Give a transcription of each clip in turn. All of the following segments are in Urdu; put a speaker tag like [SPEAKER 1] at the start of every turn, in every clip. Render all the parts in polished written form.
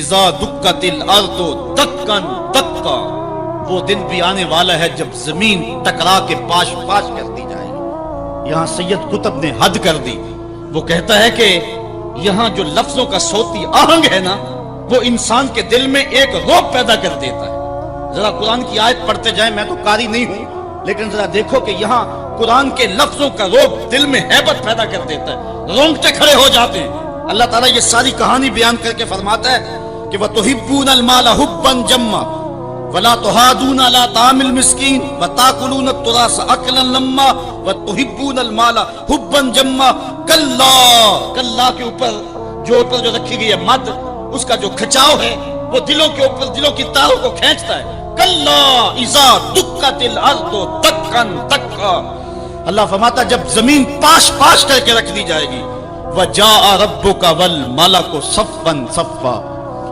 [SPEAKER 1] اذا دکت الارض دکن دکا، وہ دن بھی آنے والا ہے جب زمین ٹکرا کے پاش پاش کر دی جائے گی۔ یہاں سید قطب نے حد کر دی، وہ کہتا ہے کہ یہاں جو لفظوں کا صوتی آہنگ ہے نا، وہ انسان کے دل میں ایک رعب پیدا کر دیتا ہے۔ ذرا قرآن کی آیت پڑھتے جائیں، میں تو قاری نہیں ہوں، لیکن ذرا دیکھو کہ یہاں قرآن کے لفظوں کا رعب دل میں ہیبت پیدا کر دیتا ہے، رونگٹے کھڑے ہو جاتے ہیں۔ اللہ تعالیٰ یہ ساری کہانی بیان کر کے فرماتا ہے کہ وَتُحِبُّونَ الْمَالَ حُبًّا جَمًّا وَلَا تُحَاضُونَ عَلَىٰ طَعَامِ الْمِسْكِينِ وَتَأْكُلُونَ التُّرَاثَ أَكْلًا لَمًّا وَتُحِبُّونَ الْمَالَ حُبًّا جَمًّا۔ کلا کے اوپر جو رکھی گئی ہے مد، اس کا جو کھچاؤ ہے وہ دلوں کے اوپر، دلوں کی تاروں کو کھینچتا ہے۔ کلا اذا دکت الارض دکن دکا، اللہ فرماتا جب زمین پاش پاش کر کے رکھ دی جائے گی۔ وجاء ربک والملک صفا صفا،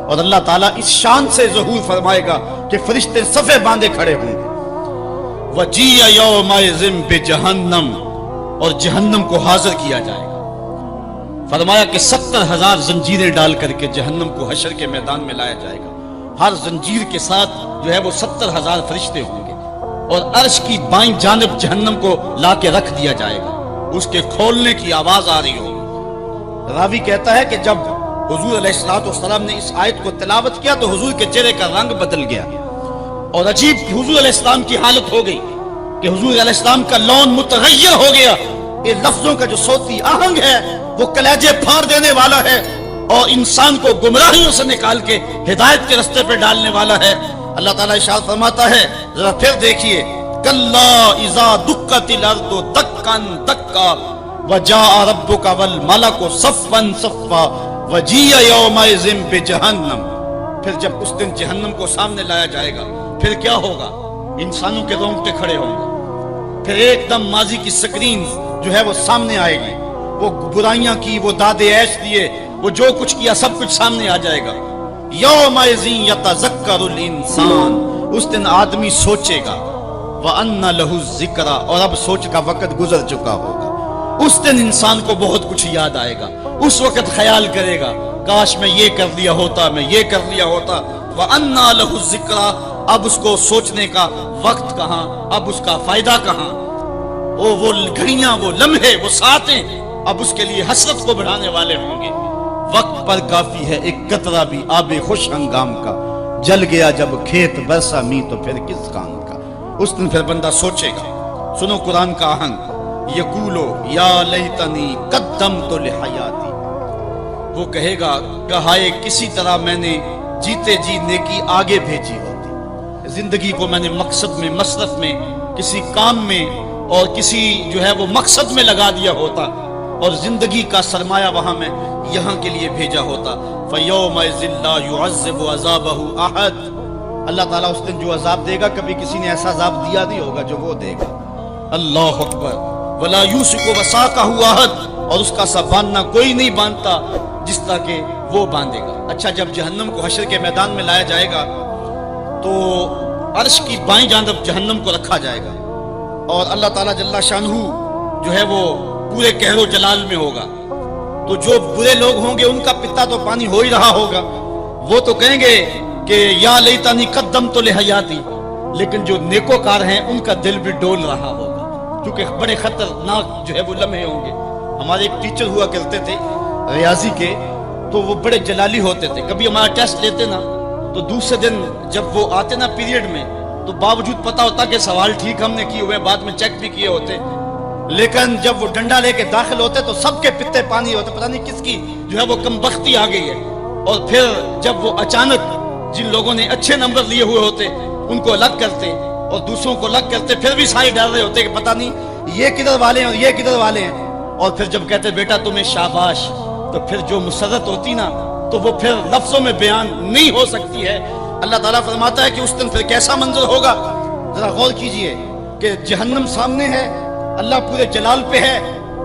[SPEAKER 1] اور اللہ تعالیٰ اس شان سے ظہور فرمائے گا کہ فرشتے صفے باندھے کھڑے ہوں گے۔ وجیء یومئذ بجہنم، اور جہنم کو حاضر کیا جائے گا۔ فرمایا کہ 70,000 زنجیریں ڈال کر کے جہنم کو حشر کے میدان میں لایا جائے گا۔ ہر زنجیر کے ساتھ جو ہے وہ 70,000 فرشتے ہوں گے، اور عرش کی بائیں جانب جہنم کو لا کے رکھ دیا جائے گا، اس کے کھولنے کی آواز آ رہی ہوگی۔ راوی کہتا ہے کہ جب حضور علیہ السلام نے اس آیت کو تلاوت کیا تو حضور کے چہرے کا رنگ بدل گیا، اور عجیب حضور علیہ السلام کی حالت ہو گئی کہ حضور علیہ السلام کا لون متغیر ہو گیا۔ یہ لفظوں کا جو صوتی آہنگ ہے وہ کلیجے پھاڑ دینے والا ہے، اور انسان کو گمراہیوں سے نکال کے ہدایت کے رستے پہ ڈالنے والا ہے۔ اللہ تعالیٰ ارشاد فرماتا ہے، ذرا پھر دیکھیے، کلا اذا دکت الارض دکن دکا وجاء ربک والملک صفا صفا وجیء یومئذ بجہنم۔ پھر جب اس دن جہنم کو سامنے لایا جائے گا، پھر کیا ہوگا؟ انسانوں کے رونگٹے کھڑے ہوں گے، پھر ایک دم ماضی کی سکرین جو ہے وہ سامنے آئے گی، وہ برائیاں کی، وہ داد عیش دیے، وہ جو کچھ کیا سب کچھ سامنے آ جائے گا۔ یومئذ یتذکر الانسان، اس دن آدمی سوچے گا، وَأَنَّ لَهُ الذِّکْرَىٰ، اور اب سوچ کا وقت گزر چکا ہوگا۔ اس دن انسان کو بہت کچھ یاد آئے گا، اس وقت خیال کرے گا کاش میں یہ کر لیا ہوتا، میں یہ کر لیا ہوتا۔ وَأَنَّ لَهُ الذِّکْرَىٰ، اب اس کو سوچنے کا وقت کہاں، اب اس کا فائدہ کہاں؟ وہ گھڑیاں، وہ لمحے، وہ ساعتیں اب اس کے لیے حسرت کو بڑھانے والے ہوں گے۔ وقت پر کافی ہے ایک قطرہ بھی آب خوش ہنگام کا، جل گیا جب کھیت برسا می تو پھر کس کام کا۔ اس دن پھر بندہ سوچے گا۔ سنو قرآن کا آہنگ، یقولو یا لیتنی قدمت لحیاتی، وہ کہے گا کہائے کسی طرح میں نے جیتے جی نیکی آگے بھیجی ہوتی، زندگی کو میں نے مقصد میں، مصرف میں، کسی کام میں اور کسی جو ہے وہ مقصد میں لگا دیا ہوتا، اور زندگی کا سرمایہ وہاں میں یہاں کے لیے بھیجا ہوتا۔ فَيَوْمَئِذٍ لَّا يُعَذِّبُ عَذَابَهُ أَحَدٌ، اللہ تعالیٰ اس دن جو عذاب دے گا کبھی کسی نے ایسا عذاب دیا نہیں ہوگا جو وہ دے گا۔ اللہ اکبر۔ وَلَا يُوثِقُ وَثَاقَهُ أَحَدٌ، اور اس کا سا باندھنا کوئی نہیں باندھتا جس طرح کہ وہ باندھے گا۔ اچھا، جب جہنم کو حشر کے میدان میں لایا جائے گا تو عرش کی بائیں جانب جہنم کو رکھا جائے گا، اور اللہ تعالیٰ جل شانہ جو ہے وہ پورے قہر و جلال میں ہوگا، تو جو برے لوگ ہوں گے ان کا پتا تو پانی ہو ہی رہا ہوگا، وہ تو کہیں گے کہ یا لیتنی قدمت لحیاتی، لیکن جو نیکوکار ہیں ان کا دل بھی ڈول رہا ہوگا، کیونکہ بڑے خطرناک جو ہے وہ لمحے ہوں گے۔ ہمارے ایک ٹیچر ہوا کرتے تھے ریاضی کے، تو وہ بڑے جلالی ہوتے تھے۔ کبھی ہمارا ٹیسٹ لیتے نا تو دوسرے دن جب وہ آتے نا پیریڈ میں، تو باوجود پتا ہوتا کہ سوال ٹھیک ہم نے کیے ہوئے، بعد میں چیک بھی کیے ہوتے، لیکن جب وہ ڈنڈا لے کے داخل ہوتے تو سب کے پتے پانی ہوتے، پتہ نہیں کس کی جو ہے وہ کم بختی آ گئی ہے۔ اور پھر جب وہ اچانک جن لوگوں نے اچھے نمبر لیے ہوئے ہوتے ان کو الگ کرتے اور دوسروں کو الگ کرتے، پھر بھی سارے ڈر رہے ہوتے کہ پتہ نہیں یہ کدھر والے ہیں اور یہ کدھر والے ہیں، اور پھر جب کہتے بیٹا تمہیں شاباش، تو پھر جو مسرت ہوتی نا تو وہ پھر لفظوں میں بیان نہیں ہو سکتی ہے۔ اللہ تعالیٰ فرماتا ہے کہ اس دن پھر کیسا منظر ہوگا، ذرا غور کیجئے کہ جہنم سامنے ہے، اللہ پورے جلال پہ ہے،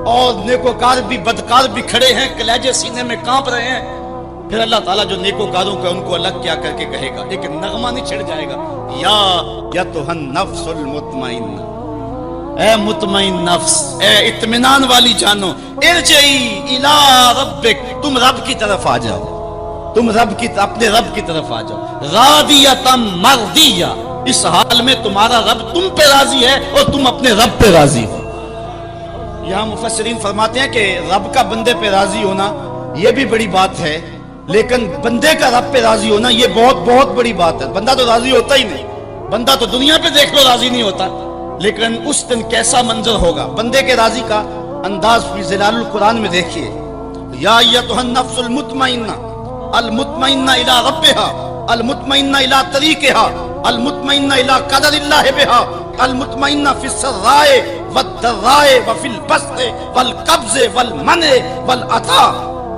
[SPEAKER 1] اور نیکوکار بھی بدکار بھی کھڑے ہیں، کلیجے سینے میں کانپ رہے ہیں۔ پھر اللہ تعالیٰ جو نیکوکاروں کا ان کو الگ کیا کر کے کہے گا، ایک نغمہ نہیں چھڑ جائے گا، یا ایتھا النفس المطمئنہ، اے مطمئن نفس، اے اطمینان والی جانو، ارجعی الی ربک، تم رب کی طرف آ جاؤ، تم اپنے رب کی طرف آ جاؤ، راضیۃ مرضیہ، اس حال میں تمہارا رب تم پہ راضی ہے اور تم اپنے رب پہ راضی ہو۔ یہاں مفسرین فرماتے ہیں کہ رب کا بندے پہ راضی ہونا یہ بھی بڑی بات ہے، لیکن بندے کا رب پہ راضی ہونا یہ بہت بہت بڑی بات ہے۔ بندہ تو راضی ہوتا ہی نہیں، بندہ تو دنیا پہ دیکھ لو راضی نہیں ہوتا، لیکن اس دن کیسا منظر ہوگا بندے کے راضی کا انداز فی ظلال القرآن میں دیکھیے۔ یا ایتھا النفس المطمئنہ المطمئنہ الی ربہا المطمئنہ الی طریقہا المطمئنہ الی قدر اللہ بہا المطمئنہ فی السراء والضراء وفی البسط والقبض والمنع والعطاء،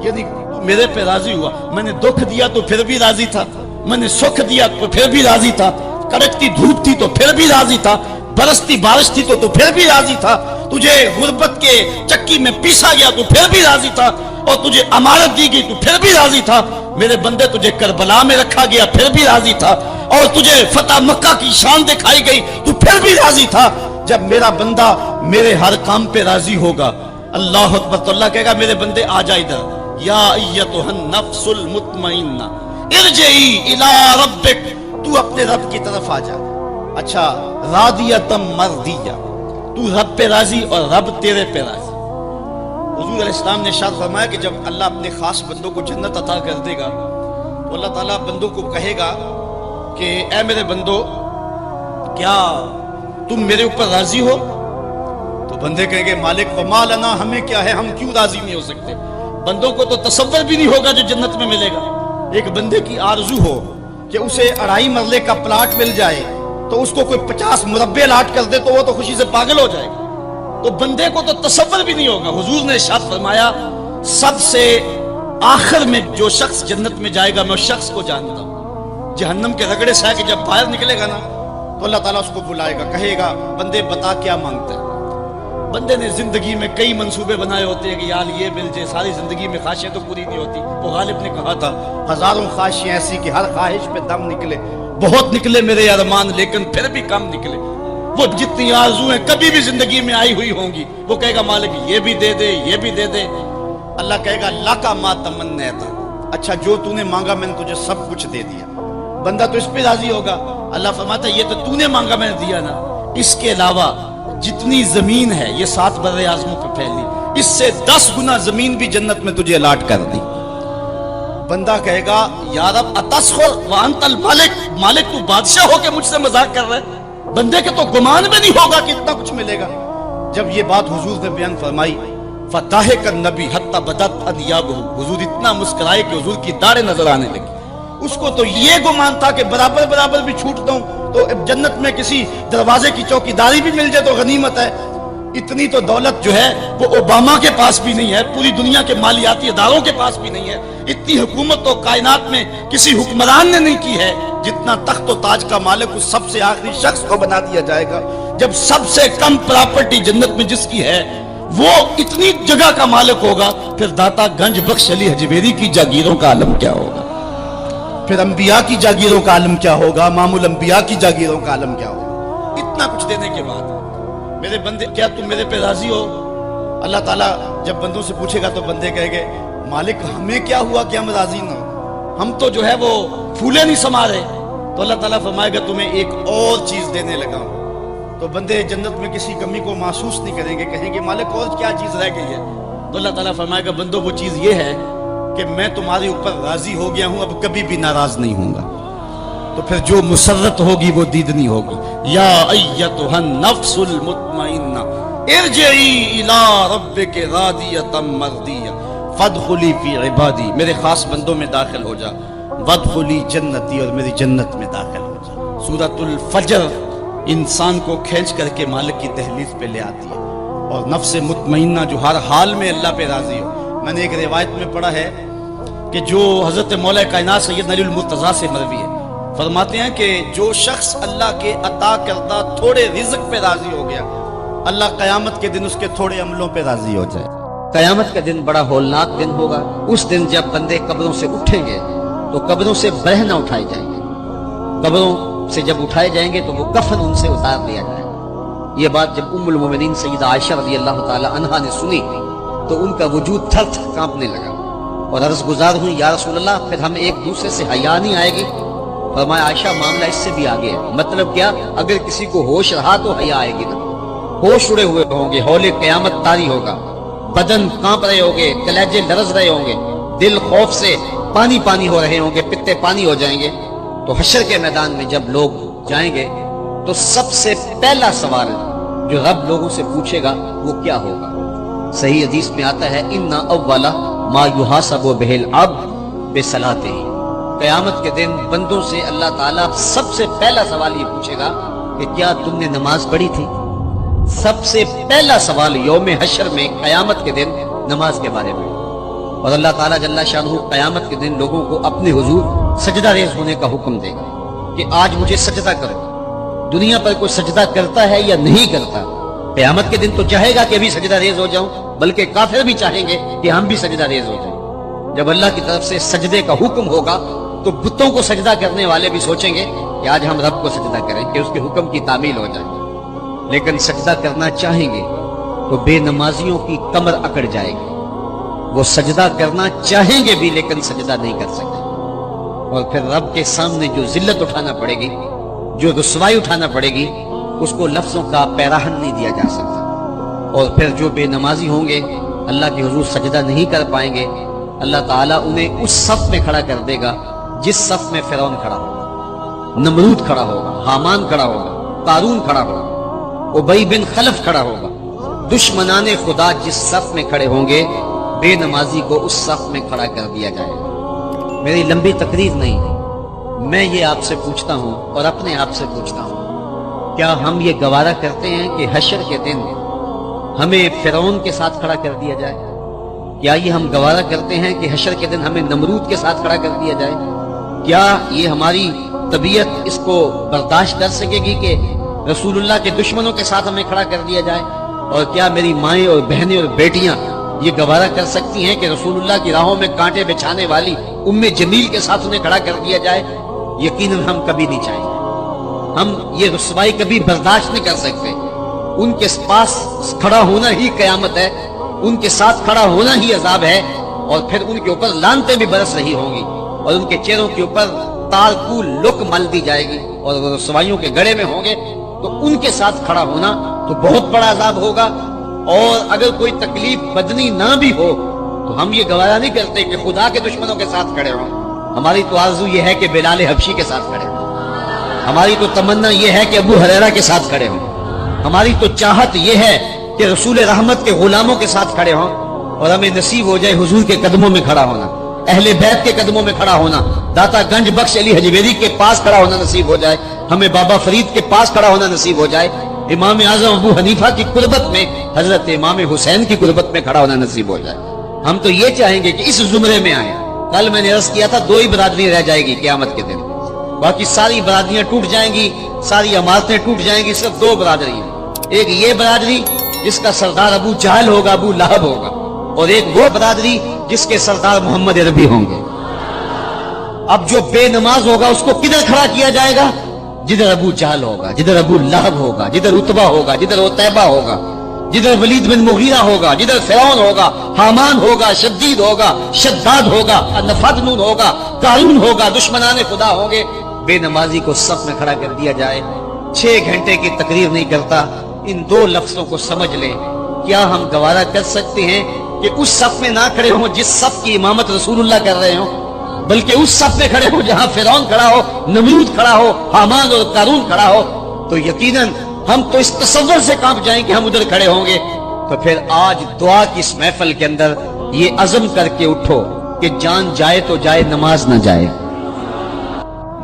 [SPEAKER 1] یعنی میرے پہ راضی ہوا، میں نے دکھ دیا تو پھر بھی راضی تھا، میں نے سکھ دیا تو پھر بھی راضی تھا، کڑکتی دھوپ تھی تو پھر بھی راضی تھا، برستی بارش تھی تو پھر بھی راضی تھا، تجھے غربت کے چکی میں پیسا گیا تو پھر بھی راضی تھا، اور تجھے امانت دی گئی تو پھر بھی راضی تھا، میرے بندے تجھے کربلا میں رکھا گیا پھر بھی راضی تھا، اور تجھے فتح مکہ کی شان دکھائی گئی تو پھر بھی راضی تھا۔ جب میرا بندہ میرے ہر کام پہ راضی ہوگا، اللہ اکبر، تو اللہ کہے گا میرے بندے آ جا ادھر، یا ایتھا النفس المطمئنہ ارجعی الی ربک، تو اپنے رب کی طرف آ جا۔ اچھا، راضیۃ مرضیہ، تو رب پہ راضی اور رب تیرے پہ راضی۔ حضور علیہ السلام نے ارشاد فرمایا کہ جب اللہ اپنے خاص بندوں کو جنت عطا کر دے گا تو اللہ تعالیٰ بندوں کو کہے گا کہ اے میرے بندو، کیا تم میرے اوپر راضی ہو؟ تو بندے کہیں گے مالک وما لنا، ہمیں کیا ہے، ہم کیوں راضی نہیں ہو سکتے؟ بندوں کو تو تصور بھی نہیں ہوگا جو جنت میں ملے گا۔ ایک بندے کی آرزو ہو کہ اسے 2.5 مرلے کا پلاٹ مل جائے تو اس کو کوئی 50 مربع لاٹ کر دے تو وہ تو خوشی سے پاگل ہو جائے گا، تو بندے کو تو تصور بھی نہیں ہوگا۔ حضور نے ارشاد فرمایا سب سے آخر میں جو شخص جنت میں جائے گا میں اس شخص کو جانتا ہوں، جہنم کے رگڑے سے کہ جب باہر نکلے گا نا تو اللہ تعالیٰ اس کو بلائے گا، کہے گا بندے بتا کیا مانگتا ہے۔ بندے نے زندگی میں کئی منصوبے بنائے ہوتے ہیں کہ یار یہ مل جائے، ساری زندگی میں خواہشیں تو پوری نہیں ہوتی۔ وہ غالب نے کہا تھا ہزاروں خواہشیں ایسی کہ ہر خواہش پہ دم نکلے، بہت نکلے میرے ارمان لیکن پھر بھی کم نکلے۔ وہ جتنی آرزویں کبھی بھی زندگی میں آئی ہوئی ہوں گی وہ کہے گا مالک یہ بھی دے دے، یہ بھی دے دے۔ اللہ کہے گا لَکَ مَا تَمَنَّیْتَ، اچھا جو تو نے مانگا میں نے تجھے سب کچھ دے دیا۔ بندہ تو اس پہ راضی ہوگا۔ اللہ فرماتا ہے یہ تو تو نے مانگا میں نے دیا نا، اس کے علاوہ جتنی زمین ہے یہ 7 بر اعظموں پہ پھیلی، اس سے 10 گنا زمین بھی جنت میں تجھے الاٹ کر دی۔ بندہ کہے گا یا رب اتسخر وانت الملک، مالک تو بادشاہ ہو کے مجھ سے مذاق کر رہے۔ بندے کے تو گمان میں نہیں ہوگا کہ اتنا کچھ ملے گا۔ جب یہ بات حضور نے بیان فرمائی فضحک النبی حتی بدت انیابہ، حضور اتنا مسکرائے کہ حضور کی داڑھیں نظر آنے لگی۔ اس کو تو یہ گمان تھا کہ برابر برابر بھی چھوٹ دوں تو جنت میں کسی دروازے کی چوکیداری بھی مل جائے تو غنیمت ہے۔ اتنی تو دولت جو ہے وہ اوباما کے پاس بھی نہیں ہے، پوری دنیا کے مالیاتی اداروں کے پاس بھی نہیں ہے، اتنی حکومت تو کائنات میں کسی حکمران نے نہیں کی ہے جتنا تخت و تاج کا مالک اس سب سے آخری شخص کو بنا دیا جائے گا۔ جب سب سے کم پراپرٹی جنت میں جس کی ہے وہ اتنی جگہ کا مالک ہوگا، پھر داتا گنج بخش علی حجویری کی جاگیروں کا عالم کیا ہوگا، پھر انبیاء کی جاگیروں کا عالم کیا ہوگا، امام الانبیاء کی جاگیروں کا عالم کیا ہوگا۔ اتنا کچھ دینے کے بعد میرے بندے کیا تم میرے پہ راضی ہو؟ اللہ تعالیٰ جب بندوں سے پوچھے گا تو بندے کہیں گے مالک ہمیں کیا ہوا کہ ہم راضی نہ ہو، ہم تو جو ہے وہ پھولے نہیں سما رہے۔ تو اللہ تعالیٰ فرمائے گا تمہیں ایک اور چیز دینے لگا ہوں۔ تو بندے جنت میں کسی کمی کو محسوس نہیں کریں گے، کہیں گے مالک اور کیا چیز رہ گئی ہے؟ تو اللہ تعالیٰ فرمائے گا بندوں وہ چیز یہ ہے کہ میں تمہارے اوپر راضی ہو گیا ہوں، اب کبھی بھی ناراض نہیں ہوں گا۔ تو پھر جو مسرت ہوگی وہ دیدنی ہوگی۔ یا ایتھا النفس المطمئنہ ارجعی الی ربک راضیۃ مرضیہ فادخلی فی عبادی، میرے خاص بندوں میں داخل ہو جا، وادخلی جنتی، اور میری جنت میں داخل ہو جا۔ سورۃ الفجر انسان کو کھینچ کر کے مالک کی دہلیز پہ لے آتی ہے، اور نفس مطمئنہ جو ہر حال میں اللہ پہ راضی ہو۔ میں نے ایک روایت میں پڑھا ہے کہ جو حضرت مولا کائنات سید علی المرتضیٰ سے مروی ہے، فرماتے ہیں کہ جو شخص اللہ کے عطا کردہ تھوڑے رزق پہ راضی ہو گیا، اللہ قیامت کے دن اس کے تھوڑے عملوں پہ راضی ہو جائے۔
[SPEAKER 2] قیامت کا دن بڑا ہولناک دن ہوگا۔ اس دن جب بندے قبروں سے اٹھیں گے تو قبروں سے برہ نہ اٹھائے جائیں گے، قبروں سے جب اٹھائے جائیں گے تو وہ کفن ان سے اتار لیا جائے گا۔ یہ بات جب ام المومنین سیدہ عائشہ رضی اللہ تعالی عنہا نے سنی تو ان کا وجود تھر تھر کانپنے لگا۔ اور عرض گزار ہوئی یا رسول اللہ پھر ہم ایک دوسرے سے حیا نہیں آئے گی؟ فرمایا عائشہ معاملہ اس سے بھی آگے ہے. مطلب کیا؟ اگر کسی کو ہوش رہا تو حیا آئے گی نا. ہوش اڑے ہوئے ہوں گے، ہول قیامت طاری ہوگا، بدن کانپ رہے ہوں گے، کلیجے لرز رہے ہوں گے، دل خوف سے پانی پانی ہو رہے ہوں گے، پتے پانی ہو جائیں گے. تو حشر کے میدان میں جب لوگ جائیں گے تو سب سے پہلا سوال جو رب لوگوں سے پوچھے گا وہ کیا ہوگا؟ صحیح حدیث میں آتا ہے ان اول ما یحاسب بہ العبد بصلاۃہ. قیامت کے دن بندوں سے اللہ تعالیٰ سب سے پہلا سوال یہ پوچھے گا کہ کیا تم نے نماز پڑھی تھی؟ سب سے پہلا سوال یوم حشر میں قیامت کے دن نماز کے بارے میں. اور اللہ تعالیٰ جل شانہ قیامت کے دن لوگوں کو اپنے حضور سجدہ ریز ہونے کا حکم دے گا کہ آج مجھے سجدہ کرو. دنیا پر کوئی سجدہ کرتا ہے یا نہیں کرتا؟ قیامت کے دن تو چاہے گا کہ ابھی سجدہ ریز ہو جاؤں، بلکہ کافر بھی چاہیں گے کہ ہم بھی سجدہ ریز ہو جائیں. جب اللہ کی طرف سے سجدے کا حکم ہوگا تو بتوں کو سجدہ کرنے والے بھی سوچیں گے کہ آج ہم رب کو سجدہ کریں کہ اس کے حکم کی تعمیل ہو جائے. لیکن سجدہ کرنا چاہیں گے تو بے نمازیوں کی کمر اکڑ جائے گی. وہ سجدہ کرنا چاہیں گے بھی لیکن سجدہ نہیں کر سکتے. اور پھر رب کے سامنے جو ذلت اٹھانا پڑے گی، جو رسوائی اٹھانا پڑے گی، اس کو لفظوں کا پیراہن نہیں دیا جا سکتا. اور پھر جو بے نمازی ہوں گے اللہ کے حضور سجدہ نہیں کر پائیں گے، اللہ تعالیٰ انہیں اس صف میں کھڑا کر دے گا جس صف میں فرعون کھڑا ہوگا، نمرود کھڑا ہوگا، حامان کھڑا ہوگا، قارون کھڑا ہوگا، ابی بن خلف کھڑا ہوگا. دشمنان خدا جس صف میں کھڑے ہوں گے بے نمازی کو اس صف میں کھڑا کر دیا جائے گا. میری لمبی تقریر نہیں، میں یہ آپ سے پوچھتا ہوں اور اپنے آپ سے پوچھتا ہوں، کیا ہم یہ گوارا کرتے ہیں کہ حشر کے دن ہمیں فرعون کے ساتھ کھڑا کر دیا جائے؟ کیا یہ ہم گوارا کرتے ہیں کہ حشر کے دن ہمیں نمرود کے ساتھ کھڑا کر دیا جائے؟ کیا یہ ہماری طبیعت اس کو برداشت کر سکے گی کہ رسول اللہ کے دشمنوں کے ساتھ ہمیں کھڑا کر دیا جائے؟ اور کیا میری مائیں اور بہنیں اور بیٹیاں یہ گوارا کر سکتی ہیں کہ رسول اللہ کی راہوں میں کانٹے بچھانے والی ام جمیل کے ساتھ انہیں کھڑا کر دیا جائے؟ یقیناً ہم کبھی نہیں چاہیں گے. ہم یہ رسوائی کبھی برداشت نہیں کر سکتے. ان کے پاس کھڑا ہونا ہی قیامت ہے، ان کے ساتھ کھڑا ہونا ہی عذاب ہے. اور پھر ان کے اوپر لعنتیں بھی برس رہی ہوں گی اور ان کے چہروں کے اوپر تارکو لک مل دی جائے گی اور وہ رسوائیوں کے گڑے میں ہوں گے. تو ان کے ساتھ کھڑا ہونا تو بہت بڑا عذاب ہوگا. اور اگر کوئی تکلیف بدنی نہ بھی ہو تو ہم یہ گوارا نہیں کرتے کہ خدا کے دشمنوں کے ساتھ کھڑے ہوں. ہماری تو آرزو یہ ہے کہ بلال حبشی کے ساتھ کھڑے ہوں. ہماری تو تمنا یہ ہے کہ ابو ہریرہ کے ساتھ کھڑے ہوں. ہماری تو چاہت یہ ہے کہ رسول رحمت کے غلاموں کے ساتھ کھڑے ہوں. اور ہمیں نصیب ہو جائے حضور کے قدموں میں کھڑا ہونا، اہل بیت کے قدموں میں کھڑا ہونا، داتا گنج بخش علی حجویری کے پاس کھڑا ہونا نصیب ہو جائے، ہمیں بابا فرید کے پاس کھڑا ہونا نصیب ہو جائے، امام اعظم ابو حنیفہ کی قربت میں، حضرت امام حسین کی قربت میں کھڑا ہونا نصیب ہو جائے. ہم تو یہ چاہیں گے کہ اس زمرے میں آئیں. کل میں نے عرض کیا تھا 2 ہی برادری رہ جائے گی قیامت کے دن، باقی ساری برادریاں ٹوٹ جائیں گی، ساری عمارتیں ٹوٹ جائیں گی. صرف 2 برادری ہیں. ایک یہ برادری جس کا سردار ابو جہل ہوگا، ابو لہب ہوگا، اور ایک وہ برادری جس کے سردار محمد عربی ہوں گے. اب جو بے نماز ہوگا اس کو کدھر کھڑا کیا جائے گا؟ جدھر ابو جہل ہوگا، جدھر ابو لہب ہوگا، جدھر عتبہ ہوگا، جدھر عتیبہ ہوگا، جدھر ولید بن مغیرہ ہوگا، جدھر فرعون ہوگا، حامان ہوگا، شدید ہوگا، شداد ہوگا، نفادنون ہوگا، قارون ہوگا، دشمنان خدا ہوں گے. بے نمازی کو صف میں کھڑا کر دیا جائے. 6 گھنٹے کی تقریر نہیں کرتا، ان 2 لفظوں کو سمجھ لیں. کیا ہم گوارا کر سکتے ہیں کہ اس صف میں نہ کھڑے ہوں جس صف کی امامت رسول اللہ کر رہے ہوں، بلکہ اس صف میں کھڑے ہوں جہاں فرعون کھڑا ہو، نمرود کھڑا ہو، حامان اور قارون کھڑا ہو؟ تو یقیناً ہم تو اس تصور سے کانپ جائیں کہ ہم ادھر کھڑے ہوں گے. تو پھر آج دعا کی اس محفل کے اندر یہ عزم کر کے اٹھو کہ جان جائے تو جائے، نماز نہ جائے.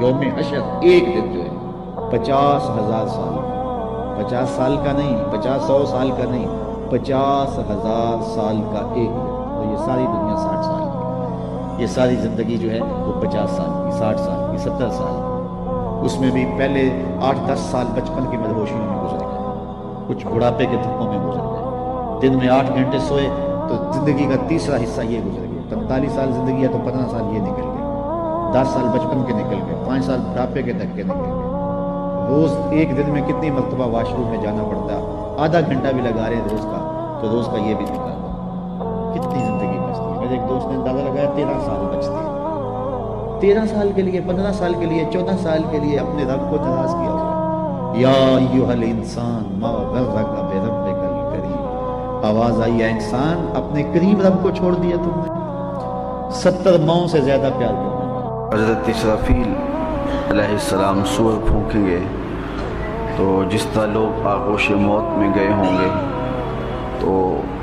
[SPEAKER 3] یوم حشر ایک دن جو ہے 50,000 سال کا، 50 سال کا نہیں، 100 سال کا نہیں، 50,000 سال کا ایک دن. تو یہ ساری دنیا 60 سال کی، یہ ساری زندگی جو ہے وہ 50 سال کی، 60 سال کی، 70 سال کی. اس میں بھی پہلے 8-10 سال بچپن کی مدہوشیوں میں گزر گئے، کچھ بڑھاپے کے دھکوں میں گزر گئے. دن میں 8 گھنٹے سوئے تو زندگی کا تیسرا حصہ یہ گزر گیا. 45 سال زندگی ہے تو 15 سال یہ نکل گئے، 10 سال بچپن کے نکل گئے، 5 سال بڑھاپے کے دھکے نکل گئے. روز ایک دن میں کتنی مرتبہ واش روم میں جانا پڑتا ہے، آدھا گھنٹہ بھی لگا رہے ہیں روز کا، تو روز کا یہ بھی نکالتا. کتنی زندگی بچتی ہے. میرے ایک دوست نے اندازہ لگایا 13 سال بچتے ہیں، 13 سال کے لیے، 15 سال کے لیے، 14 سال کے لیے اپنے رب کو ناراض کیا ہوا ہے۔ یا ایھا الانسان ما غرک بربک الکریم، آواز آئی ہے انسان اپنے کریم رب کو چھوڑ دیا تم نے، 70 ماؤں سے زیادہ پیار کرنا۔
[SPEAKER 4] حضرت اسرافیل علیہ السلام سور پھونکیں گے تو جس طرح لوگ آغوش موت میں گئے ہوں گے تو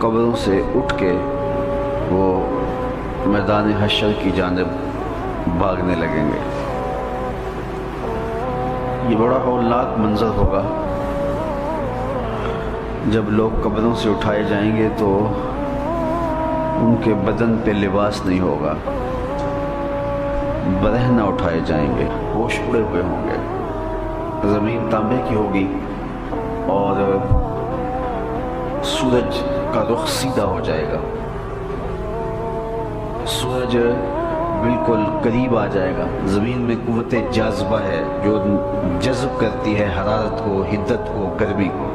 [SPEAKER 4] قبروں سے اٹھ کے وہ میدان حشر کی جانب بھاگنے لگیں گے۔ یہ بڑا ہولناک منظر ہوگا جب لوگ قبروں سے اٹھائے جائیں گے تو ان کے بدن پہ لباس نہیں ہوگا، برہنہ اٹھائے جائیں گے، ہوش اڑے ہوئے ہوں گے، زمین تانبے کی ہوگی اور سورج کا رخ سیدھا ہو جائے گا، سورج بالکل قریب آ جائے گا۔ زمین میں قوت جاذبہ ہے جو جذب کرتی ہے حرارت کو، حدت کو، گرمی کو،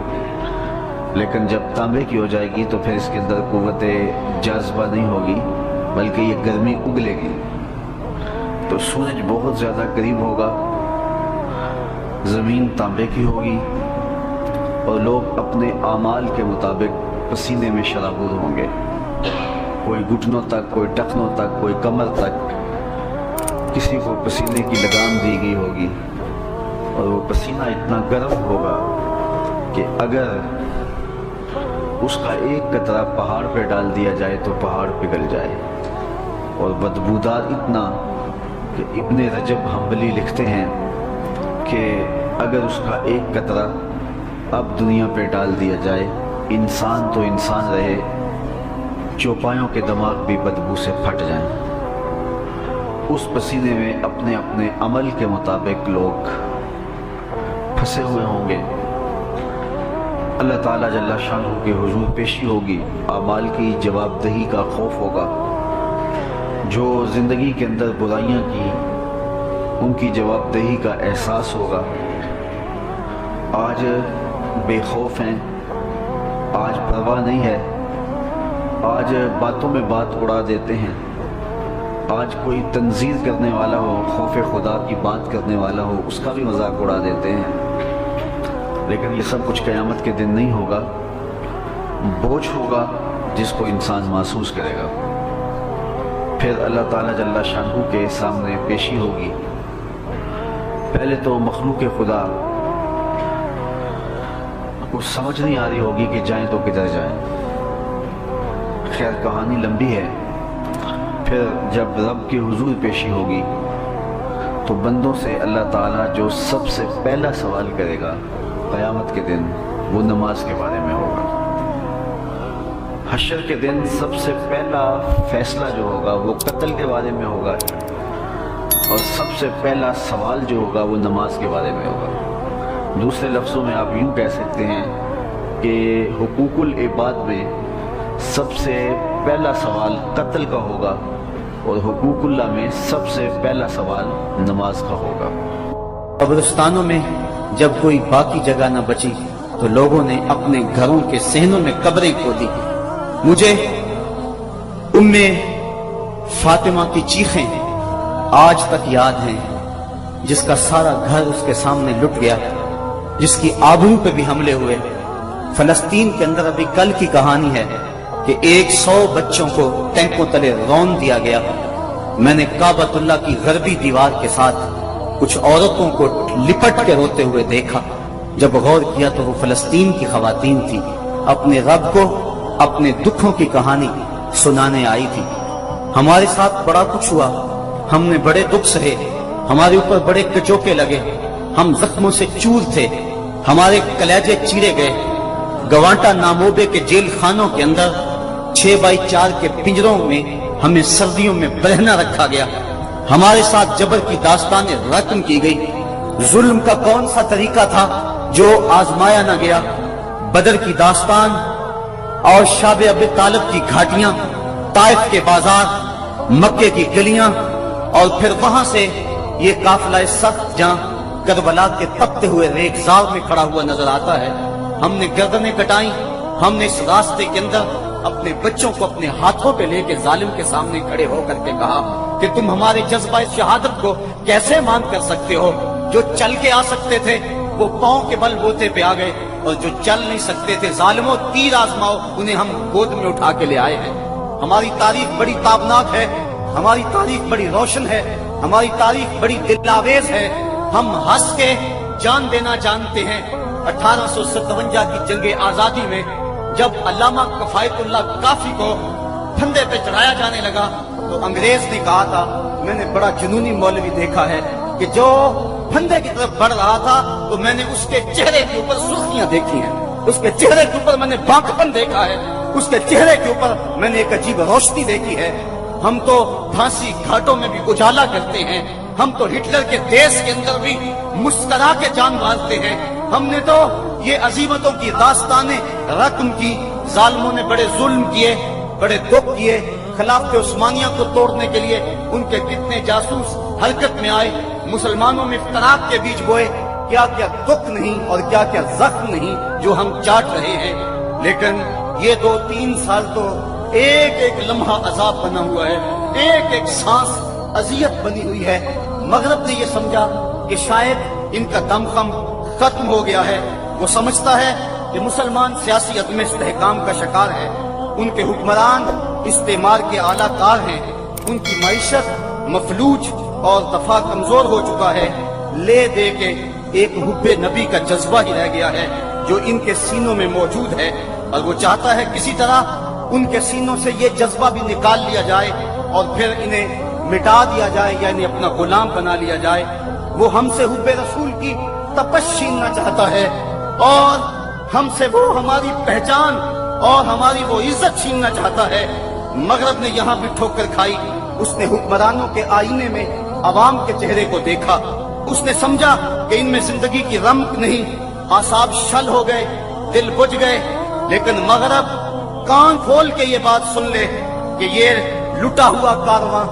[SPEAKER 4] لیکن جب تانبے کی ہو جائے گی تو پھر اس کے اندر قوت جاذبہ نہیں ہوگی بلکہ یہ گرمی اگلے گی، تو سورج بہت زیادہ قریب ہوگا، زمین تانبے کی ہوگی اور لوگ اپنے اعمال کے مطابق پسینے میں شرابور ہوں گے، کوئی گھٹنوں تک، کوئی ٹخنوں تک، کوئی کمر تک، کسی کو پسینے کی لگام دی گئی ہوگی اور وہ پسینہ اتنا گرم ہوگا کہ اگر اس کا ایک قطرہ پہاڑ پہ ڈال دیا جائے تو پہاڑ پگھل جائے، اور بدبودار اتنا کہ ابن رجب حنبلی لکھتے ہیں کہ اگر اس کا ایک قطرہ اب دنیا پہ ڈال دیا جائے، انسان تو انسان رہے، چوپایوں کے دماغ بھی بدبو سے پھٹ جائیں۔ اس پسینے میں اپنے اپنے عمل کے مطابق لوگ پھنسے ہوئے ہوں گے، اللہ تعالیٰ جل شانہ کے حضور پیشی ہوگی، اعمال کی جواب دہی کا خوف ہوگا، جو زندگی کے اندر برائیاں کی ان کی جواب دہی کا احساس ہوگا۔ آج بے خوف ہیں، آج پرواہ نہیں ہے، آج باتوں میں بات اڑا دیتے ہیں، آج کوئی تنظیر کرنے والا ہو، خوف خدا کی بات کرنے والا ہو، اس کا بھی مذاق اڑا دیتے ہیں، لیکن یہ سب کچھ قیامت کے دن نہیں ہوگا، بوجھ ہوگا جس کو انسان محسوس کرے گا۔ پھر اللہ تعالیٰ جل شانہ کے سامنے پیشی ہوگی، پہلے تو مخلوق خدا کو سمجھ نہیں آ رہی ہوگی کہ جائیں تو کدھر جائیں، خیر کہانی لمبی ہے۔ پھر جب رب کے حضور پیشی ہوگی تو بندوں سے اللہ تعالیٰ جو سب سے پہلا سوال کرے گا قیامت کے دن وہ نماز کے بارے میں ہوگا۔ حشر کے دن سب سے پہلا فیصلہ جو ہوگا وہ قتل کے بارے میں ہوگا، اور سب سے پہلا سوال جو ہوگا وہ نماز کے بارے میں ہوگا۔ دوسرے لفظوں میں آپ یوں کہہ سکتے ہیں کہ حقوق العباد میں سب سے پہلا سوال قتل کا ہوگا اور حقوق اللہ میں سب سے پہلا سوال نماز کا ہوگا۔
[SPEAKER 1] قبرستانوں میں جب کوئی باقی جگہ نہ بچی تو لوگوں نے اپنے گھروں کے صحنوں میں قبریں کھودی۔ مجھے ام فاطمہ کی چیخیں آج تک یاد ہیں، جس کا سارا گھر اس کے سامنے لٹ گیا، جس کی آبرو پہ بھی حملے ہوئے۔ فلسطین کے اندر ابھی کل کی کہانی ہے کہ 100 بچوں کو ٹینکوں تلے رون دیا گیا۔ میں نے کعبۃ اللہ کی غربی دیوار کے ساتھ کچھ عورتوں کو لپٹ کے روتے ہوئے دیکھا۔ جب غور کیا تو وہ فلسطین کی خواتین تھی، اپنے رب کو اپنے دکھوں کی کہانی سنانے آئی تھی۔ ہمارے ساتھ بڑا کچھ ہوا، ہم نے بڑے دکھ سہے، ہمارے اوپر بڑے کچوکے لگے، ہم زخموں سے چور تھے، ہمارے کلیجے چیرے گئے۔ گوانٹا ناموبے کے جیل خانوں کے اندر 6x4 کے پنجروں میں ہمیں سردیوں میں برہنہ رکھا گیا۔ ہمارے ساتھ جبر کی داستانیں رقم کی گئی۔ ظلم کا کون سا طریقہ تھا جو آزمایا نہ گیا؟ بدر کی داستان اور شاب ابی طالب کی گھاٹیاں، طائف کے بازار، مکے کی گلیاں، اور پھر وہاں سے یہ قافلہ سخت جہاں کربلا کے تپتے ہوئے ریگزار میں کھڑا ہوا نظر آتا ہے۔ ہم نے گردنیں کٹائیں، ہم نے اس راستے کے اندر اپنے بچوں کو اپنے ہاتھوں پہ لے کے ظالم کے سامنے کھڑے ہو کر کے کہا کہ تم ہمارے جذبہ شہادت کو کیسے مان کر سکتے ہو؟ جو چل کے آ سکتے تھے وہ پاؤں کے بل بوتے پہ آ گئے، اور جو چل نہیں سکتے تھے ظالموں تیر آزماؤ، انہیں ہم گود میں اٹھا کے لے آئے ہیں۔ ہماری تاریخ بڑی تابناک ہے، ہماری تاریخ بڑی روشن ہے، ہماری تاریخ بڑی دلاویز ہے۔ ہم ہنس کے جان دینا جانتے ہیں۔ 1857 کی جنگ آزادی میں جب علامہ کفایت اللہ کافی کو پھندے پہ چڑھایا جانے لگا تو انگریز نے کہا تھا، میں نے بڑا جنونی مولوی دیکھا ہے کہ جو پھندے کی طرف بڑھ رہا تھا تو میں نے اس کے چہرے کے اوپر سرخیاں دیکھی ہیں، اس کے چہرے کے اوپر میں نے باکپن دیکھا ہے، اس کے چہرے کے اوپر میں نے ایک عجیب روشنی دیکھی ہے۔ ہم تو پھانسی گھاٹوں میں بھی اجالا کرتے ہیں، ہم تو ہٹلر کے دیش کے اندر بھی مسکرا کے جان مارتے ہیں۔ ہم نے تو یہ عظیمتوں کی داستانیں رقم کی، ظالموں نے بڑے ظلم کیے، بڑے دکھ کیے، خلافت عثمانیہ کو توڑنے کے لیے ان کے کتنے جاسوس حرکت میں آئے، مسلمانوں میں افتراق کے بیج بوئے، کیا کیا دکھ نہیں اور کیا کیا زخم نہیں جو ہم چاٹ رہے ہیں۔ لیکن یہ 2-3 سال تو ایک ایک لمحہ عذاب بنا ہوا ہے، ایک ایک سانس اذیت بنی ہوئی ہے۔ مغرب نے یہ سمجھا کہ شاید ان کا دم خم ختم ہو گیا ہے۔ وہ سمجھتا ہے کہ مسلمان سیاسی عدم استحکام کا شکار ہے، ان کے حکمران استعمار کے اعلیٰ کار ہیں، ان کی معیشت مفلوج اور دفاع کمزور ہو چکا ہے، لے دے کے ایک حب نبی کا جذبہ ہی رہ گیا ہے جو ان کے سینوں میں موجود ہے، اور وہ چاہتا ہے کسی طرح ان کے سینوں سے یہ جذبہ بھی نکال لیا جائے اور پھر انہیں مٹا دیا جائے یا انہیں اپنا غلام بنا لیا جائے۔ وہ ہم سے حب رسول کی تپش چھیننا چاہتا ہے اور ہم سے وہ ہماری پہچان اور ہماری وہ عزت چھیننا چاہتا ہے۔ مغرب نے یہاں بھی ٹھوکر کھائی، اس نے حکمرانوں کے آئینے میں عوام کے چہرے کو دیکھا، اس نے سمجھا کہ ان میں زندگی کی رمق نہیں، اعصاب شل ہو گئے، دل بجھ گئے۔ لیکن مغرب کان کھول کے یہ بات سن لے کہ یہ لٹا ہوا کارواں،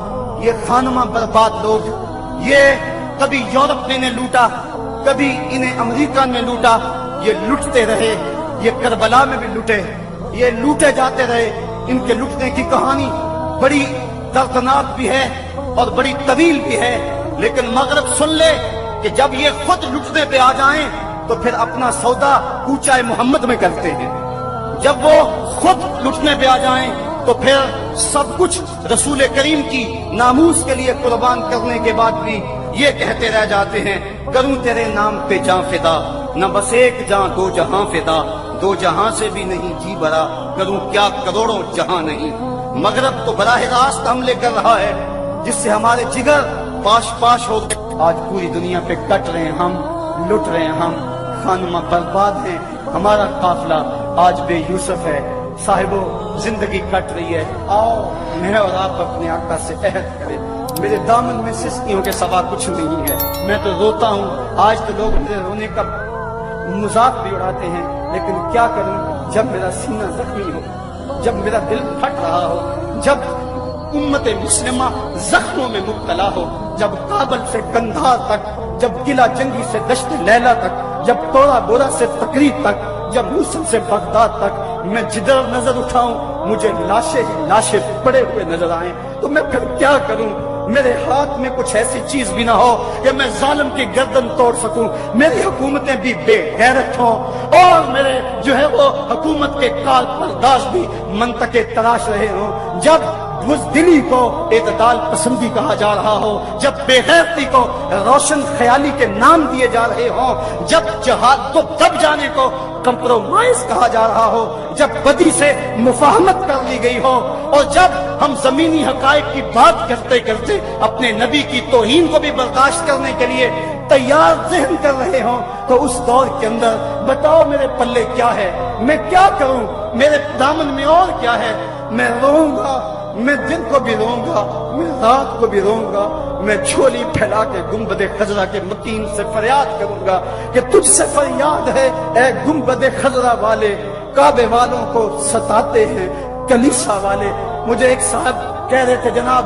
[SPEAKER 1] یہ خانمہ برباد لوگ، یہ کبھی یورپ میں نے لوٹا، کبھی انہیں امریکہ میں لوٹا، یہ لٹتے رہے، یہ کربلا میں بھی لٹے، یہ لوٹے جاتے رہے۔ ان کے لٹنے کی کہانی بڑی دردناک بھی ہے اور بڑی طویل بھی ہے، لیکن مغرب سن لے کہ جب یہ خود لٹنے پہ آ جائیں تو پھر اپنا سودا کوچہ محمد میں کرتے ہیں، جب وہ خود لٹنے پہ آ جائیں تو پھر سب کچھ رسول کریم کی ناموس کے لیے قربان کرنے کے بعد بھی یہ کہتے رہ جاتے ہیں، کروں تیرے نام پہ جاں فدا، نہ بس ایک جاں 2 جہاں فدا، 2 جہاں سے بھی نہیں جی بھرا، کروں کیا کروڑوں جہاں نہیں۔ مغرب تو براہ راست حملے کر رہا ہے جس سے ہمارے جگر پاش پاش ہو گئے۔ آج پوری دنیا پہ کٹ رہے ہیں ہم، لٹ رہے ہیں ہم، خانمہ برباد ہیں، ہمارا قافلہ آج بے یوسف ہے، صاحبو زندگی کٹ رہی ہے۔ آؤ میں اور آپ اپنے آقا سے عہد کریں، میرے دامن میں سسکیوں کے سوا کچھ نہیں ہے، میں تو روتا ہوں۔ آج تو لوگ میرے رونے کا مذاق بھی اڑاتے ہیں، لیکن کیا کروں جب میرا سینہ زخمی ہو، جب میرا دل پھٹ رہا ہو، جب امت مسلمہ زخموں میں مبتلا ہو، جب کابل سے کندھار تک، جب قلعہ جنگی سے دشت لیلا تک، جب تورا بورا سے تقریب تک، جب موصل سے بغداد تک میں جدھر نظر اٹھاؤں مجھے لاشیں ہی لاشیں پڑے ہوئے نظر آئیں، تو میں پھر کیا کروں؟ میرے ہاتھ میں کچھ ایسی چیز بھی نہ ہو کہ میں ظالم کی گردن توڑ سکوں، میری حکومتیں بھی بے غیرت ہوں اور میرے جو ہے وہ حکومت کے کال پرداش بھی منطقے تراش رہے ہوں۔ جب بزدلی کو اعتدال پسندی کہا جا رہا ہو، جب بے غیرتی کو روشن خیالی کے نام دیے جا رہے ہوں، جب جہاد کو دب جانے کو کمپرومائز کہا جا رہا ہو، جب بدی سے مفاہمت کر لی گئی ہو، اور جب ہم زمینی حقائق کی بات کرتے کرتے اپنے نبی کی توہین کو بھی برداشت کرنے کے لیے تیار ذہن کر رہے ہوں، تو اس دور کے اندر بتاؤ میرے پلے کیا ہے، میں کیا کروں؟ میرے دامن میں اور کیا ہے؟ میں روؤں گا، میں دن کو بھی روؤں گا، میں رات کو بھی روؤں گا، میں جھولی پھیلا کے گنبد خضرا کے متین سے فریاد کروں گا کہ تجھ سے فریاد ہے اے گنبد خضرا والے، کعبے والوں کو ستاتے ہیں کلیسا والے۔ مجھے ایک صاحب کہہ رہے تھے، جناب